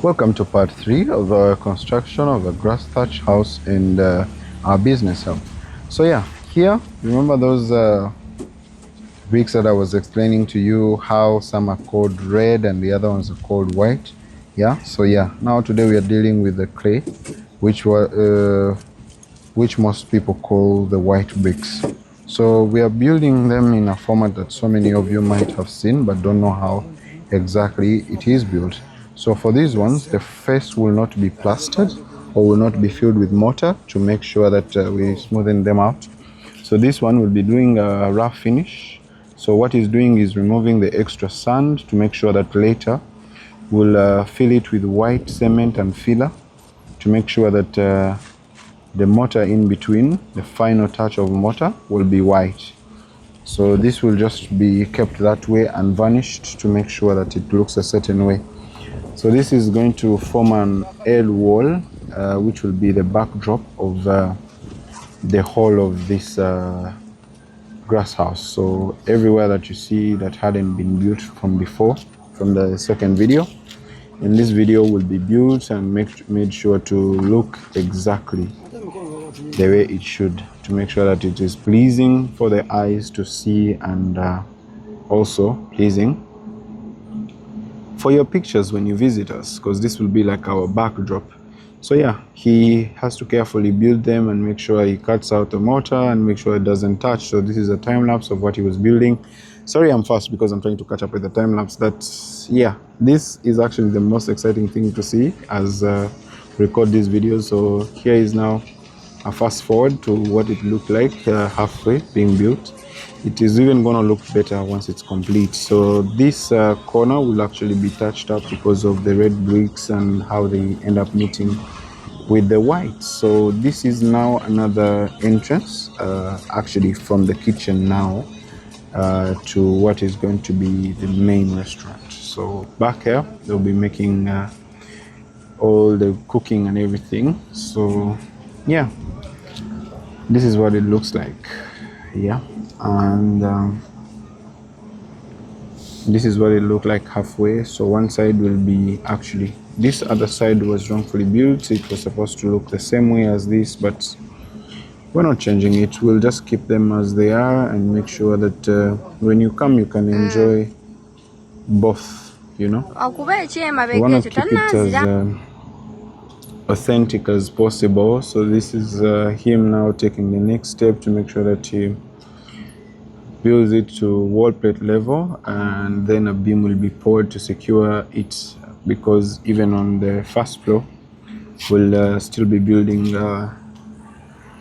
Welcome to part 3 of the construction of a grass thatch house in our business home. So yeah, here, remember those bricks that I was explaining to you, how some are called red and the other ones are called white? Yeah, so yeah, now today we are dealing with the clay, which most people call the white bricks. So we are building them in a format that so many of you might have seen but don't know how exactly it is built. So for these ones, the face will not be plastered or will not be filled with mortar to make sure that we smoothen them out. So this one will be doing a rough finish. So what he's doing is removing the extra sand to make sure that later we'll fill it with white cement and filler to make sure that the mortar in between, the final touch of mortar, will be white. So this will just be kept that way and varnished to make sure that it looks a certain way. So this is going to form an L wall, which will be the backdrop of the whole of this grass house. So everywhere that you see that hadn't been built from before, from the second video, in this video will be built and made sure to look exactly the way it should, to make sure that it is pleasing for the eyes to see and also pleasing for your pictures when you visit us, because this will be like our backdrop. So yeah, he has to carefully build them and make sure he cuts out the mortar and make sure it doesn't touch. So this is a time lapse of what he was building. Sorry, I'm fast because I'm trying to catch up with the time lapse. Yeah, this is actually the most exciting thing to see as record these videos. So here is now a fast forward to what it looked like halfway being built. It is even going to look better once it's complete. So this corner will actually be touched up because of the red bricks and how they end up meeting with the white. So this is now another entrance, actually from the kitchen now to what is going to be the main restaurant. So back here, they'll be making all the cooking and everything. So yeah, this is what it looks like. Yeah, and this is what it looked like halfway. So one side will be actually, this other side was wrongfully built. It was supposed to look the same way as this, but we're not changing it. We'll just keep them as they are and make sure that when you come you can enjoy both, you know. We want to keep it as authentic as possible. So this is him now taking the next step to make sure that he builds it to wall plate level, and then a beam will be poured to secure it, because even on the first floor we'll still be building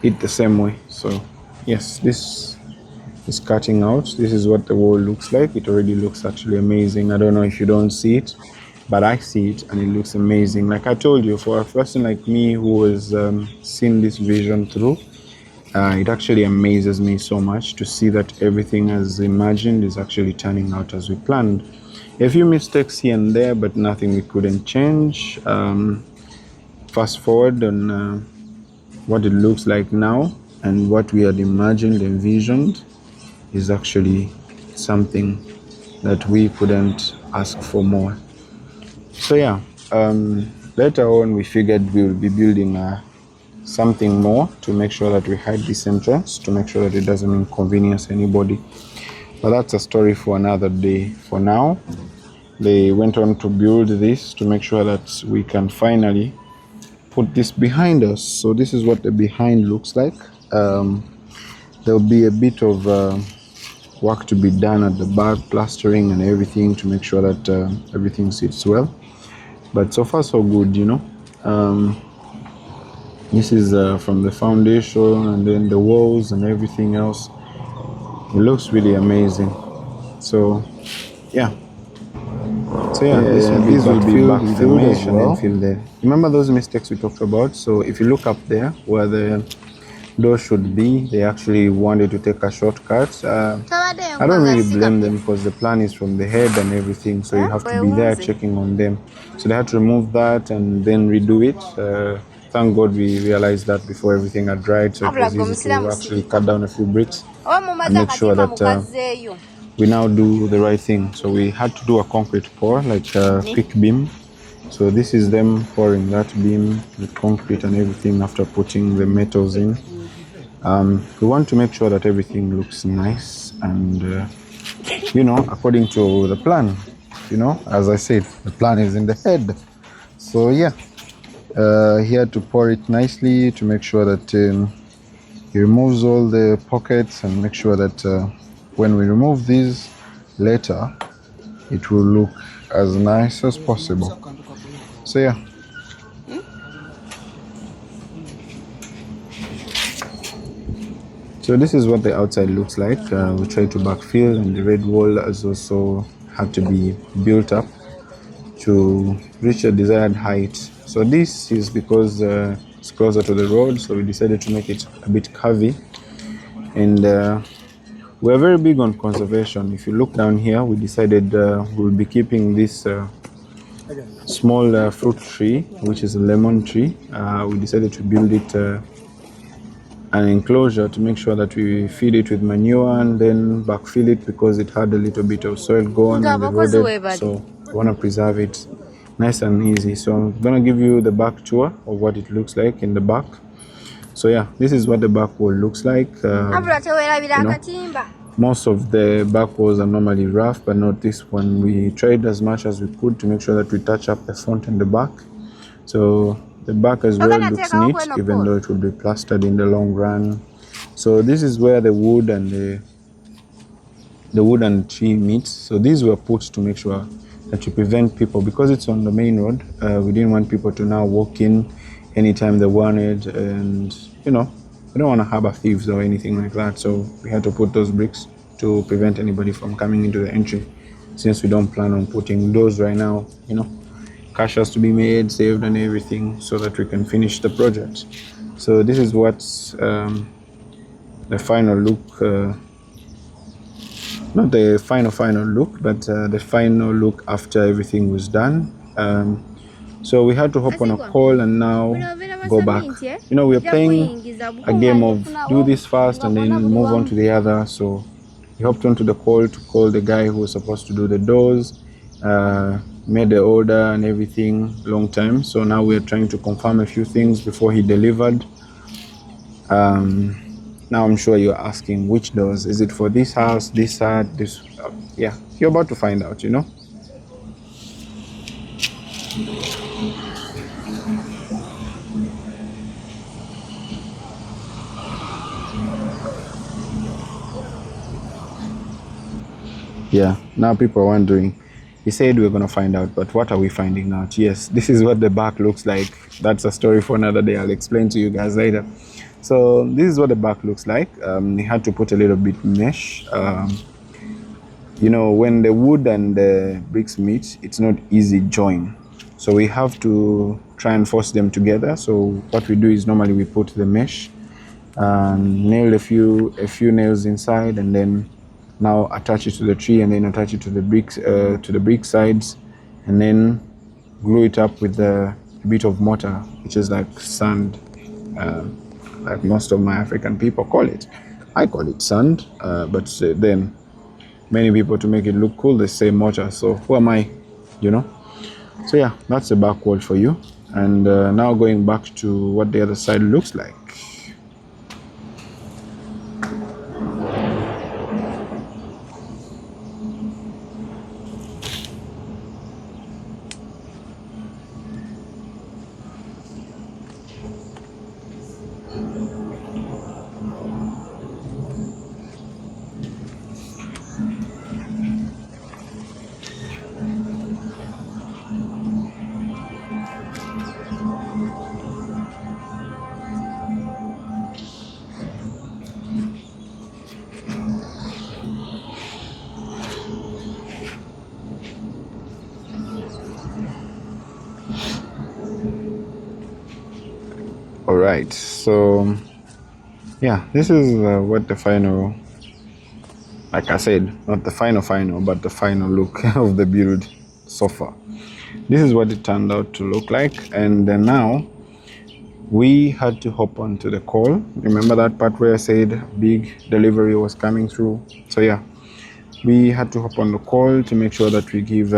it the same way. So yes, this is cutting out. This is what the wall looks like. It already looks actually amazing. I don't know if you don't see it, but I see it and it looks amazing. Like I told you, for a person like me who has seen this vision through, it actually amazes me so much to see that everything as imagined is actually turning out as we planned. A few mistakes here and there, but nothing we couldn't change. Fast forward on what it looks like now, and what we had imagined, envisioned, is actually something that we couldn't ask for more. So yeah, later on we figured we will be building something more to make sure that we hide this entrance, to make sure that it doesn't inconvenience anybody. But that's a story for another day. For now, they went on to build this to make sure that we can finally put this behind us. So this is what the behind looks like. There'll be a bit of work to be done at the back, plastering and everything, to make sure that everything sits well. But so far so good, you know. This is from the foundation and then the walls and everything else. It looks really amazing. So yeah. So yeah, this will be backfilled as well. Remember those mistakes we talked about? So if you look up there where the door should be, they actually wanted to take a shortcut. I don't really blame them, because the plan is from the head and everything, so you have to be there checking on them. So they had to remove that and then redo it. Thank God we realized that before everything had dried, so it was easy to actually cut down a few bricks and make sure that we now do the right thing. So we had to do a concrete pour, like a quick beam, So this is them pouring that beam with concrete and everything after putting the metals in. We want to make sure that everything looks nice and you know, according to the plan. You know, as I said, the plan is in the head. So yeah, here to pour it nicely to make sure that he removes all the pockets and make sure that when we remove these later, it will look as nice as possible. So yeah. So this is what the outside looks like. We try to backfill, and the red wall has also had to be built up to reach a desired height. So this is because it's closer to the road, so we decided to make it a bit curvy. And we're very big on conservation. If you look down here, we decided we'll be keeping this small fruit tree, which is a lemon tree. We decided to build it an enclosure to make sure that we feed it with manure and then backfill it because it had a little bit of soil gone and eroded. So we want to preserve it nice and easy. So I'm going to give you the back tour of what it looks like in the back. So yeah, this is what the back wall looks like. You know, most of the back walls are normally rough, but not this one. We tried as much as we could to make sure that we touch up the front and the back. So the back as well looks neat, even though it will be plastered in the long run. So this is where the wood and the tree meets. So these were put to make sure that you prevent people, because it's on the main road. We didn't want people to now walk in anytime they wanted, and you know, we don't want to harbor thieves or anything like that. So we had to put those bricks to prevent anybody from coming into the entry, since we don't plan on putting doors right now. You know, cash has to be made, saved and everything so that we can finish the project. So this is what's the final look, not the final look, but the final look after everything was done. So we had to hop on a call and now go back. You know, we're playing a game of do this fast and then move on to the other. So we hopped onto the call to call the guy who was supposed to do the doors, made the order and everything, long time. So now we're trying to confirm a few things before he delivered. Now I'm sure you're asking which doors. Is it for this house, this side, this? Yeah, you're about to find out, you know. Yeah, now people are wondering. He said we're going to find out, but what are we finding out? Yes, this is what the back looks like. That's a story for another day. I'll explain to you guys later. So this is what the back looks like. He had to put a little bit mesh. You know, when the wood and the bricks meet, it's not easy join. So we have to try and force them together. So what we do is normally we put the mesh, nail a few nails inside, and then now attach it to the tree, and then attach it to the bricks, to the brick sides, and then glue it up with a bit of mortar, which is like sand, like most of my African people call it. I call it sand, but then many people, to make it look cool, they say mortar. So who am I, you know? So yeah, that's the back wall for you. And now going back to what the other side looks like. All right, so yeah, this is what the final, like I said, not the final, but the final look of the build so far. This is what it turned out to look like. And then now we had to hop onto the call. Remember that part where I said big delivery was coming through? So yeah, we had to hop on the call to make sure that we give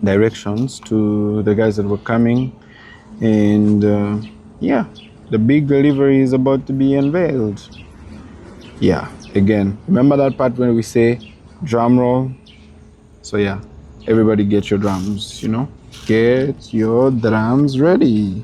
directions to the guys that were coming, and yeah, the big delivery is about to be unveiled. Yeah, again, remember that part when we say drum roll? So yeah, everybody get your drums, you know, get your drums ready.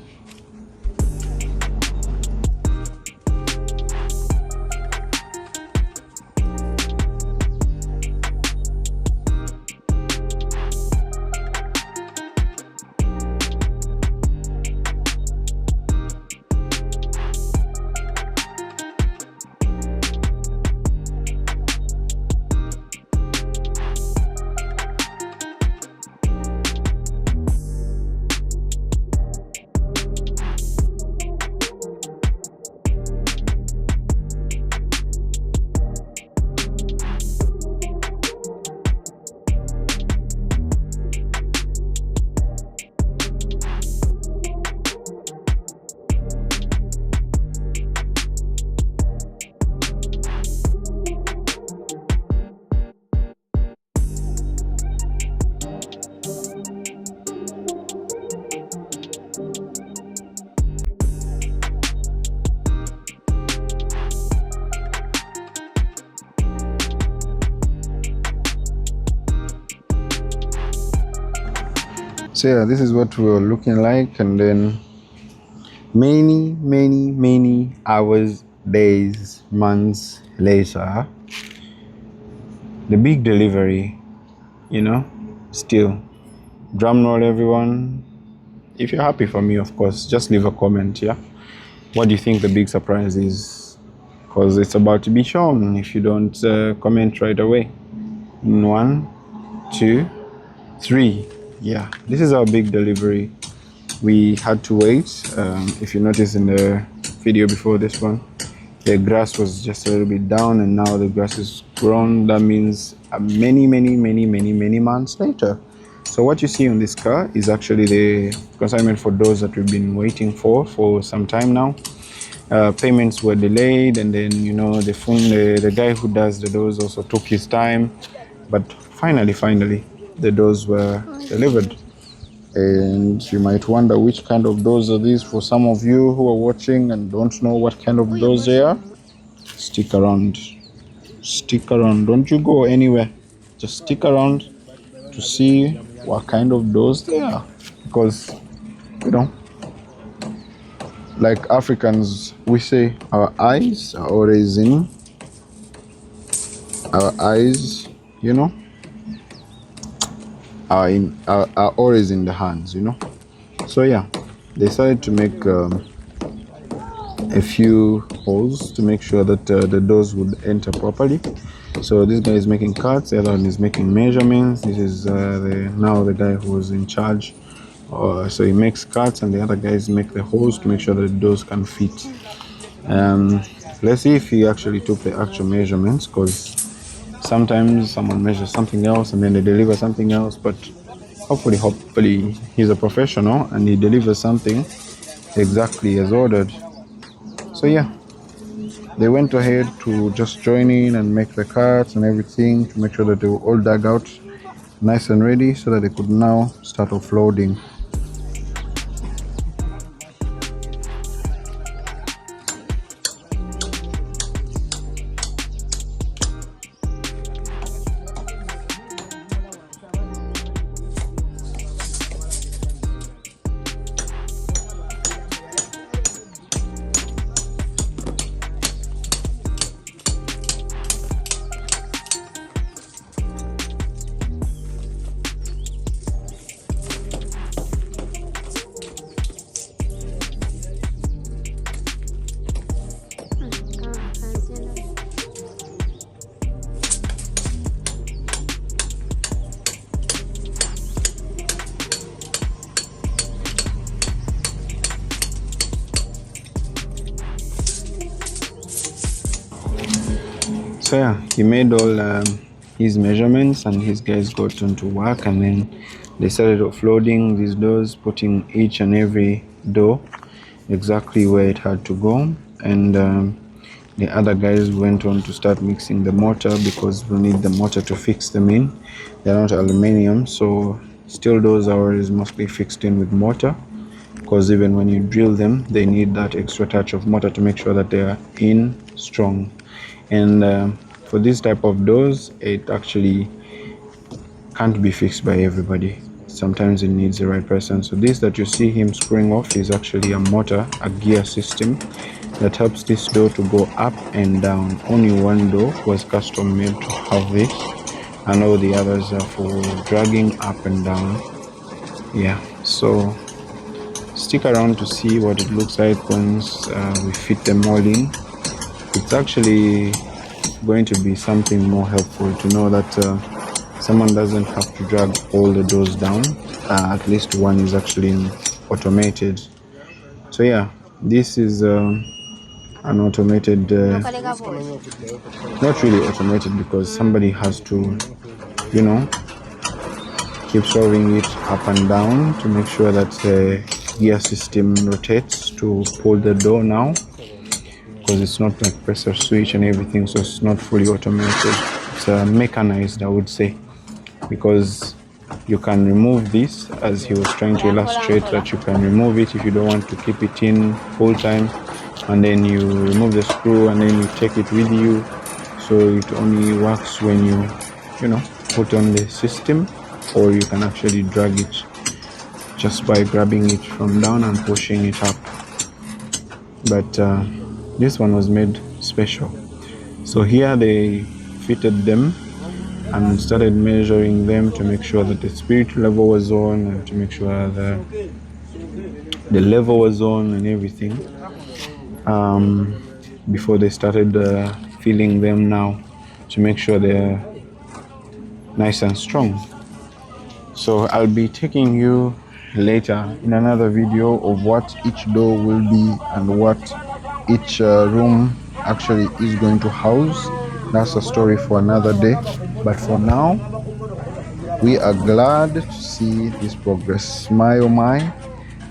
So yeah, this is what we were looking like, and then many hours, days, months later, the big delivery, you know. Still, drum roll everyone. If you're happy for me, of course, just leave a comment. Yeah, what do you think the big surprise is? Because it's about to be shown if you don't comment right away. 1, 2, 3. Yeah, this is our big delivery. We had to wait. If you notice in the video before this one, the grass was just a little bit down, and now the grass is grown. That means many months later. So what you see on this car is actually the consignment for doors that we've been waiting for some time now. Payments were delayed, and then, you know, the guy who does the doors also took his time, but finally the doors were delivered. And you might wonder which kind of doors are these. For some of you who are watching and don't know what kind of doors they are, stick around, don't you go anywhere, just stick around to see what kind of doors they are. Because, you know, like Africans, we say our eyes are always in our eyes, you know, are always in the hands, you know. So yeah, they decided to make a few holes to make sure that the doors would enter properly. So this guy is making cuts, the other one is making measurements. This is now the guy who was in charge. So he makes cuts, and the other guys make the holes to make sure that the doors can fit. Let's see if he actually took the actual measurements, because sometimes someone measures something else and then they deliver something else. But hopefully he's a professional and he delivers something exactly as ordered. So yeah, they went ahead to just join in and make the cuts and everything to make sure that they were all dug out nice and ready, so that they could now start offloading. So yeah, he made all his measurements, and his guys got into work, and then they started offloading these doors, putting each and every door exactly where it had to go. And the other guys went on to start mixing the mortar, because we need the mortar to fix them in. They're not aluminium, so Steel doors are mostly fixed in with mortar, because even when you drill them, they need that extra touch of mortar to make sure that they are in strong. And for this type of doors, it actually can't be fixed by everybody. Sometimes it needs the right person. So this that you see him screwing off is actually a motor, a gear system that helps this door to go up and down. Only one door was custom made to have this, and all the others are for dragging up and down. Yeah, so stick around to see what it looks like once we fit them all in. It's actually going to be something more helpful to know that someone doesn't have to drag all the doors down. At least one is actually automated. So yeah, this is an automated, not really automated, because somebody has to, you know, keep solving it up and down to make sure that the gear system rotates to pull the door now, because it's not like press a switch and everything, so it's not fully automated. It's mechanized, I would say, because you can remove this, as he was trying to illustrate, that you can remove it if you don't want to keep it in full time, and then you remove the screw and then you take it with you, so it only works when you know, put on the system, or you can actually drag it just by grabbing it from down and pushing it up. But this one was made special. So here they fitted them and started measuring them to make sure that the spirit level was on, and to make sure the level was on and everything, before they started filling them now, to make sure they're nice and strong. So I'll be taking you later in another video of what each door will be and what each room actually is going to house. That's a story for another day. But for now, we are glad to see this progress. My oh my,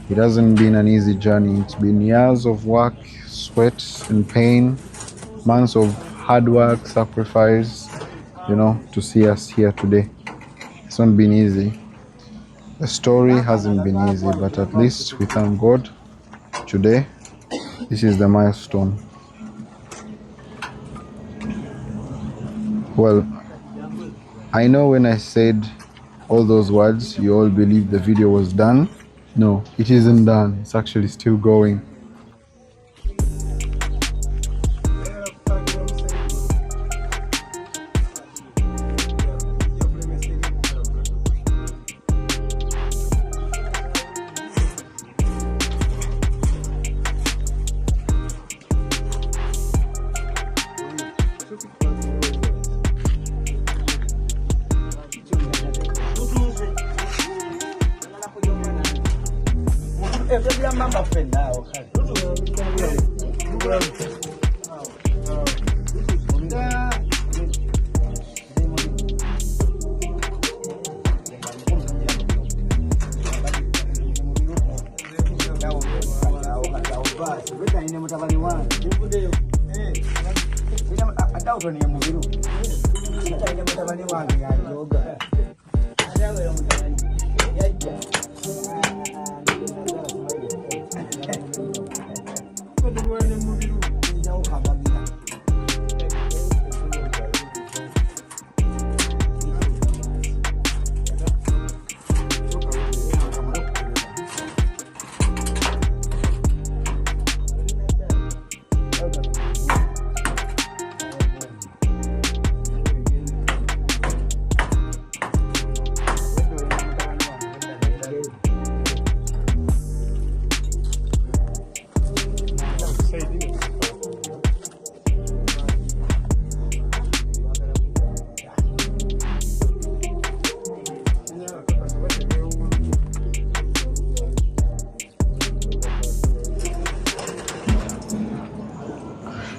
it hasn't been an easy journey. It's been years of work, sweat and pain, months of hard work, sacrifice, you know, to see us here today. It's not been easy. The story hasn't been easy, but at least we thank God today. This is the milestone. Well, I know when I said all those words, you all believed the video was done. No, it isn't done. It's actually still going.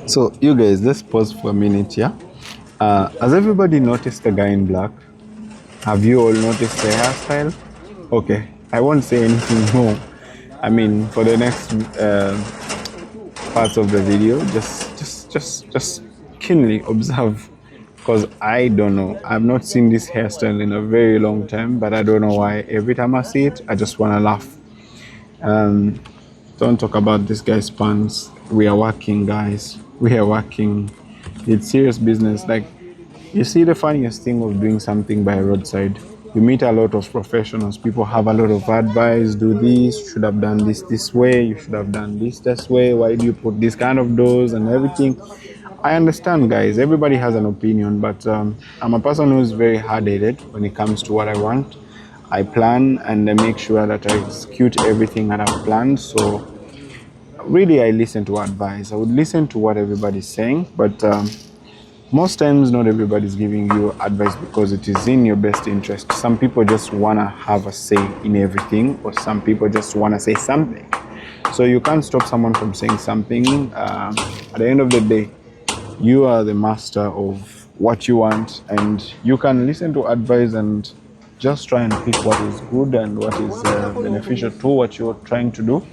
So you guys, let's pause for a minute, yeah? Has everybody noticed the guy in black? Have you all noticed the hairstyle? Okay, I won't say anything more. I mean, for the next parts of the video, just keenly observe because I don't know. I've not seen this hairstyle in a very long time, but I don't know why. Every time I see it, I just want to laugh. Um, don't talk about this guy's pants. We are working, guys. We are working. It's serious business. Like, you see, the funniest thing of doing something by a roadside, you meet a lot of professionals. People have a lot of advice. Do this. You should have done this way. You should have done this way. Why do you put this kind of doors and everything? I understand, guys. Everybody has an opinion, but I'm a person who's very hard-headed when it comes to what I want. I plan and I make sure that I execute everything that I've planned. So really, I listen to advice. I would listen to what everybody's saying, but most times not everybody's giving you advice because it is in your best interest. Some people just want to have a say in everything, or some people just want to say something. So you can't stop someone from saying something. At the end of the day, you are the master of what you want, and you can listen to advice and just try and pick what is good and what is beneficial to what you're trying to do.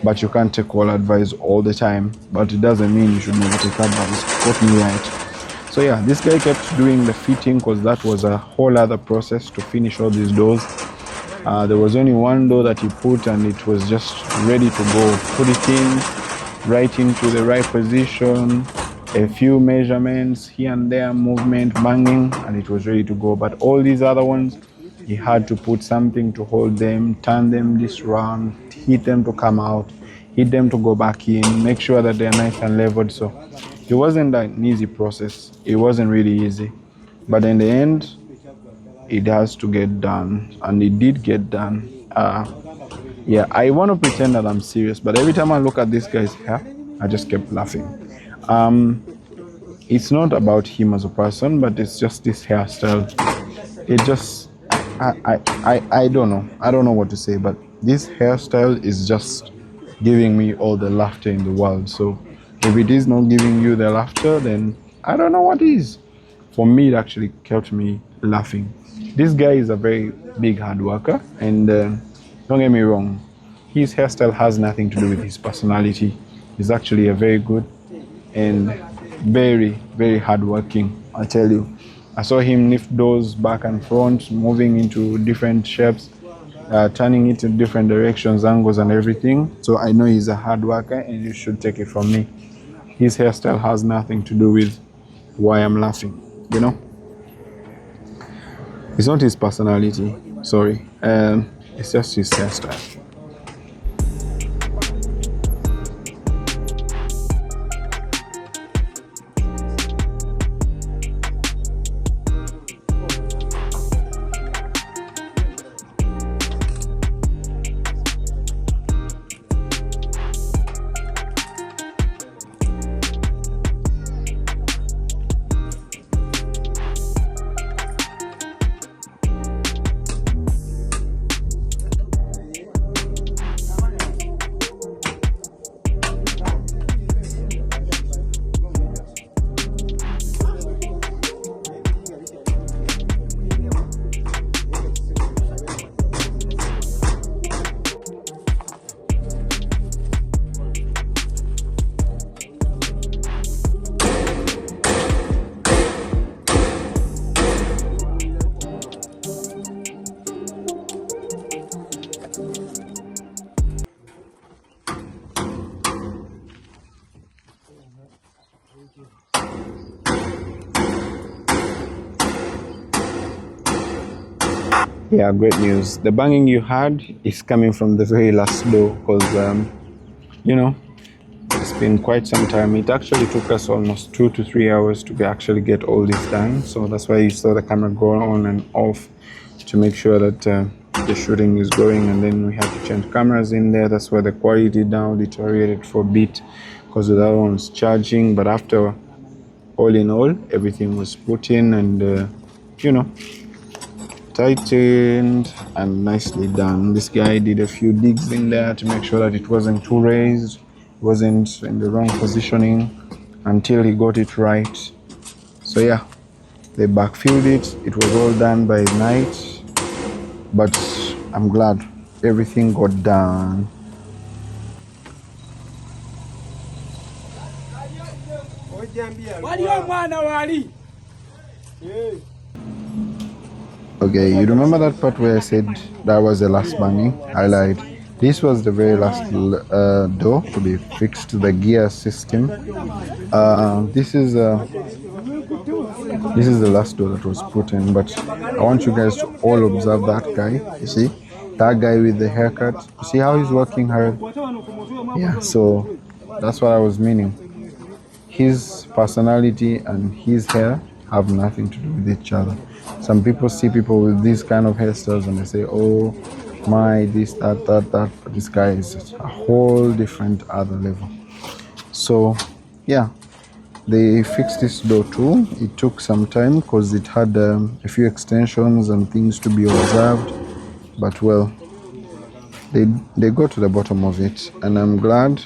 But you can't take all advice all the time. But it doesn't mean you should never take advice. Got me right. So yeah, this guy kept doing the fitting because that was a whole other process to finish all these doors. There was only one door that he put and it was just ready to go. Put it in, right into the right position, a few measurements here and there, movement, banging, and it was ready to go. But all these other ones, he had to put something to hold them, turn them this round, hit them to come out, hit them to go back in, make sure that they're nice and leveled. So it wasn't an easy process. It wasn't really easy. But in the end, it has to get done, and it did get done. Yeah, I want to pretend that I'm serious, but every time I look at this guy's hair, I just kept laughing. It's not about him as a person, but it's just this hairstyle. It just, I don't know. I don't know what to say, but this hairstyle is just giving me all the laughter in the world. So if it is not giving you the laughter, then I don't know what is. For me, it actually kept me laughing. This guy is a very big hard worker, and don't get me wrong, his hairstyle has nothing to do with his personality. He's actually a very good and very, very hardworking. I tell you, I saw him lift doors back and front, moving into different shapes, turning it in different directions, angles, and everything. So I know he's a hard worker, and you should take it from me. His hairstyle has nothing to do with why I'm laughing, you know? It's not his personality, sorry. It's just his hairstyle. Yeah, great news. The banging you heard is coming from the very last door because, you know, it's been quite some time. It actually took us almost 2 to 3 hours to actually get all this done. So that's why you saw the camera go on and off to make sure that the shooting is going. And then we had to change cameras in there. That's why the quality now deteriorated for a bit because the other one's charging. But after all in all, everything was put in and, you know, tightened and nicely done. This guy did a few digs in there to make sure that it wasn't too raised, wasn't in the wrong positioning until he got it right. So yeah, they backfilled it. It was all done by night, but I'm glad everything got done. Okay, you remember that part where I said that was the last banging? I lied. This was the very last door to be fixed to the gear system. This is the last door that was put in, but I want you guys to all observe that guy. You see, that guy with the haircut. You see how he's working hard? Yeah, so that's what I was meaning. His personality and his hair have nothing to do with each other. Some people see people with these kind of hairstyles and they say, oh my, this, that. But this guy is a whole different other level. So, yeah, they fixed this door too. It took some time because it had a few extensions and things to be observed. But well, they got to the bottom of it, and I'm glad.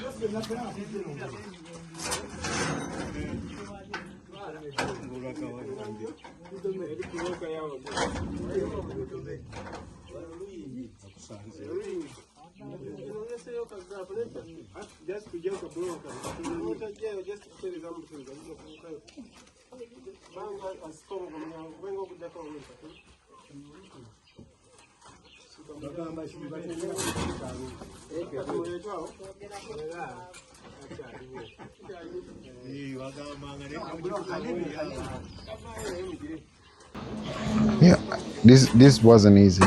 Yeah, this wasn't easy.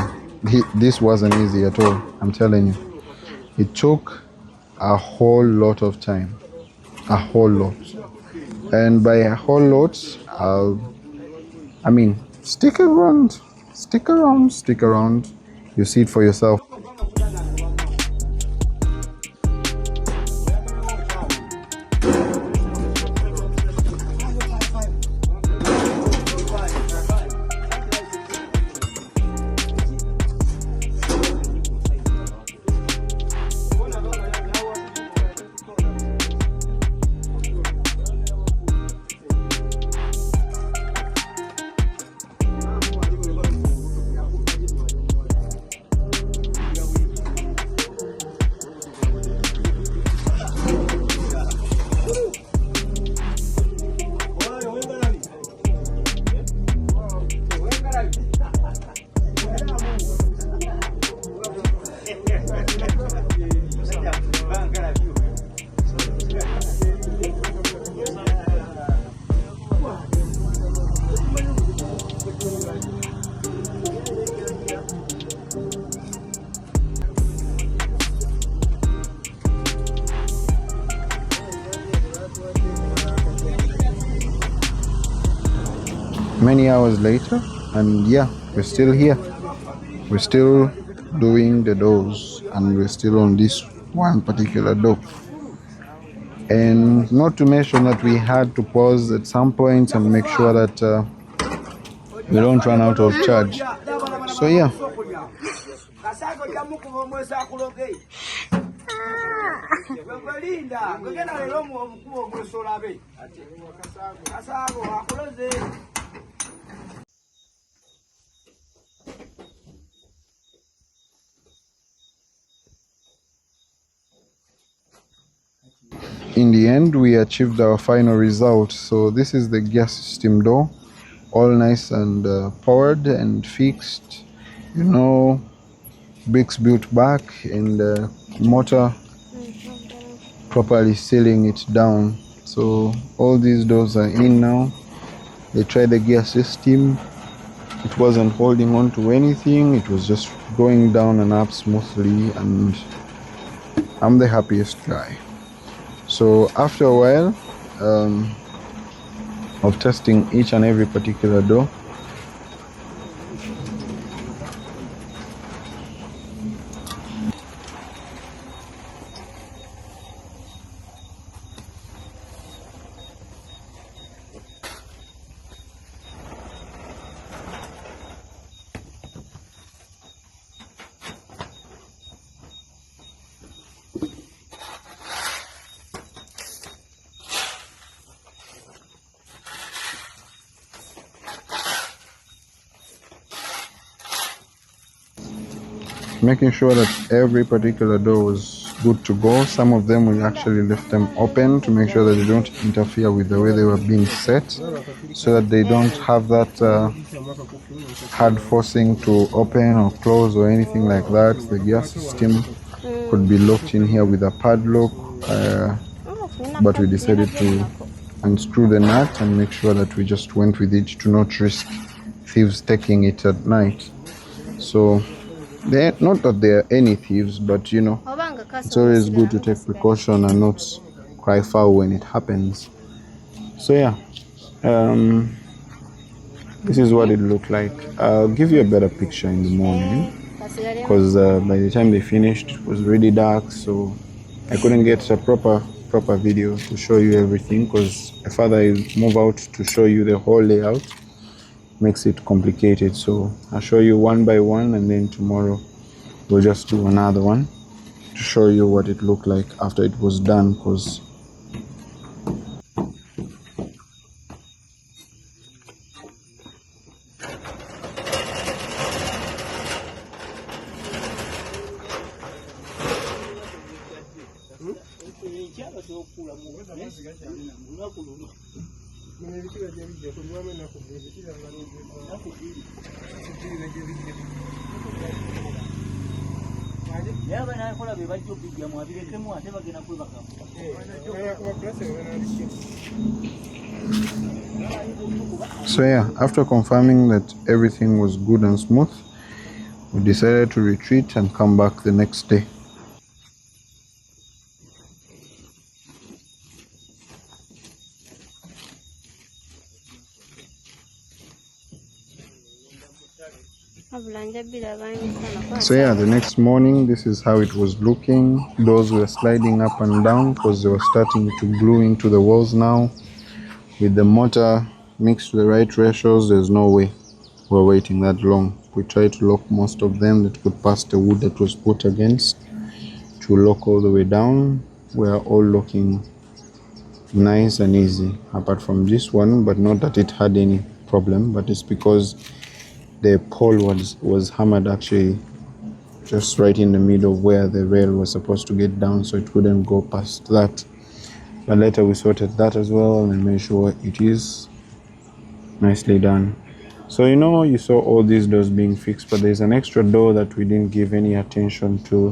This wasn't easy at all. I'm telling you, it took a whole lot of time, a whole lot, and by a whole lot, I mean, stick around. You see it for yourself. Many hours later, and yeah, we're still here. We're still doing the doors, and we're still on this one particular door. And not to mention that we had to pause at some point and make sure that we don't run out of charge. So yeah. In the end, we achieved our final result. So this is the gas system door, all nice and powered and fixed, you know, bricks built back, and motor properly sealing it down. So all these doors are in now. They tried the gear system. It wasn't holding on to anything. It was just going down and up smoothly, and I'm the happiest guy. So after a while of testing each and every particular door, making sure that every particular door was good to go. Some of them we actually left them open to make sure that they don't interfere with the way they were being set, so that they don't have that hard forcing to open or close or anything like that. The gas system could be locked in here with a padlock, but we decided to unscrew the nut and make sure that we just went with it to not risk thieves taking it at night. So not that there are any thieves, but you know, it's always good to take precaution and not cry foul when it happens. So yeah, this is what it looked like. I'll give you a better picture in the morning, because by the time they finished it was really dark, so I couldn't get a proper video to show you everything, because if I move out to show you the whole layout makes it complicated. So I'll show you one by one, and then tomorrow we'll just do another one to show you what it looked like after it was done. Because so yeah, after confirming that everything was good and smooth, we decided to retreat and come back the next day. So yeah, the next morning, this is how it was looking. Doors were sliding up and down because they were starting to glue into the walls now. With the mortar mixed to the right ratios, there's no way we're waiting that long. We tried to lock most of them that could pass the wood that was put against to lock all the way down. We're all looking nice and easy, apart from this one, but not that it had any problem, but it's because the pole was hammered actually just right in the middle where the rail was supposed to get down, so it wouldn't go past that. But later we sorted that as well and made sure it is nicely done. So you know, you saw all these doors being fixed, but there's an extra door that we didn't give any attention to,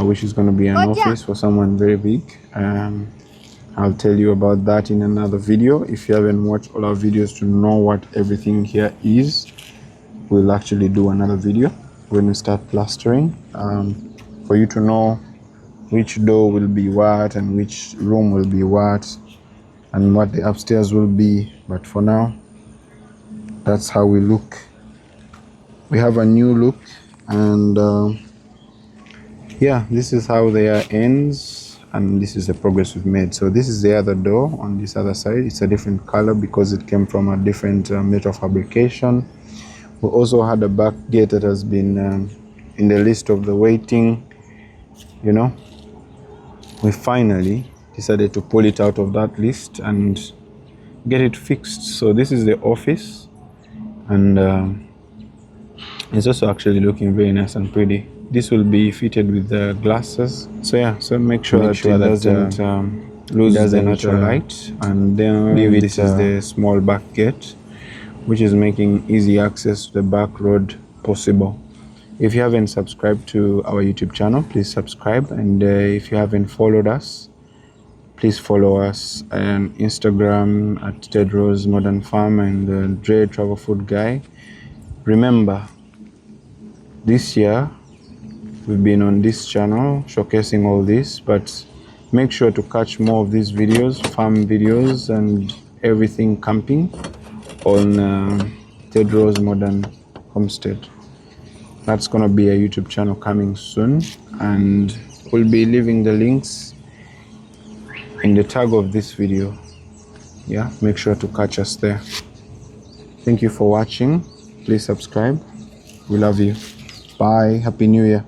which is going to be an office for someone very big. I'll tell you about that in another video. If you haven't watched all our videos to know what everything here is, we'll actually do another video when we start plastering, for you to know which door will be what and which room will be what and what the upstairs will be. But for now, that's how we look. We have a new look, and yeah, this is how they are ends, and this is the progress we've made. So this is the other door on this other side. It's a different color because it came from a different metal fabrication. We also had a back gate that has been in the list of the waiting. You know, we finally decided to pull it out of that list and get it fixed. So this is the office, and it's also actually looking very nice and pretty. This will be fitted with the glasses. So yeah, so make sure that it doesn't lose the natural light. And then this is the small back gate, which is making easy access to the back road possible. If you haven't subscribed to our YouTube channel, please subscribe. And if you haven't followed us, please follow us on Instagram at Tedros Modern Farm and Dre Travel Food Guy. Remember, this year we've been on this channel showcasing all this, but make sure to catch more of these videos, farm videos and everything camping, on Tedros Modern Homestead. That's gonna be a YouTube channel coming soon, and we'll be leaving the links in the tag of this video. Yeah, make sure to catch us there. Thank you for watching. Please subscribe. We love you. Bye. Happy New Year.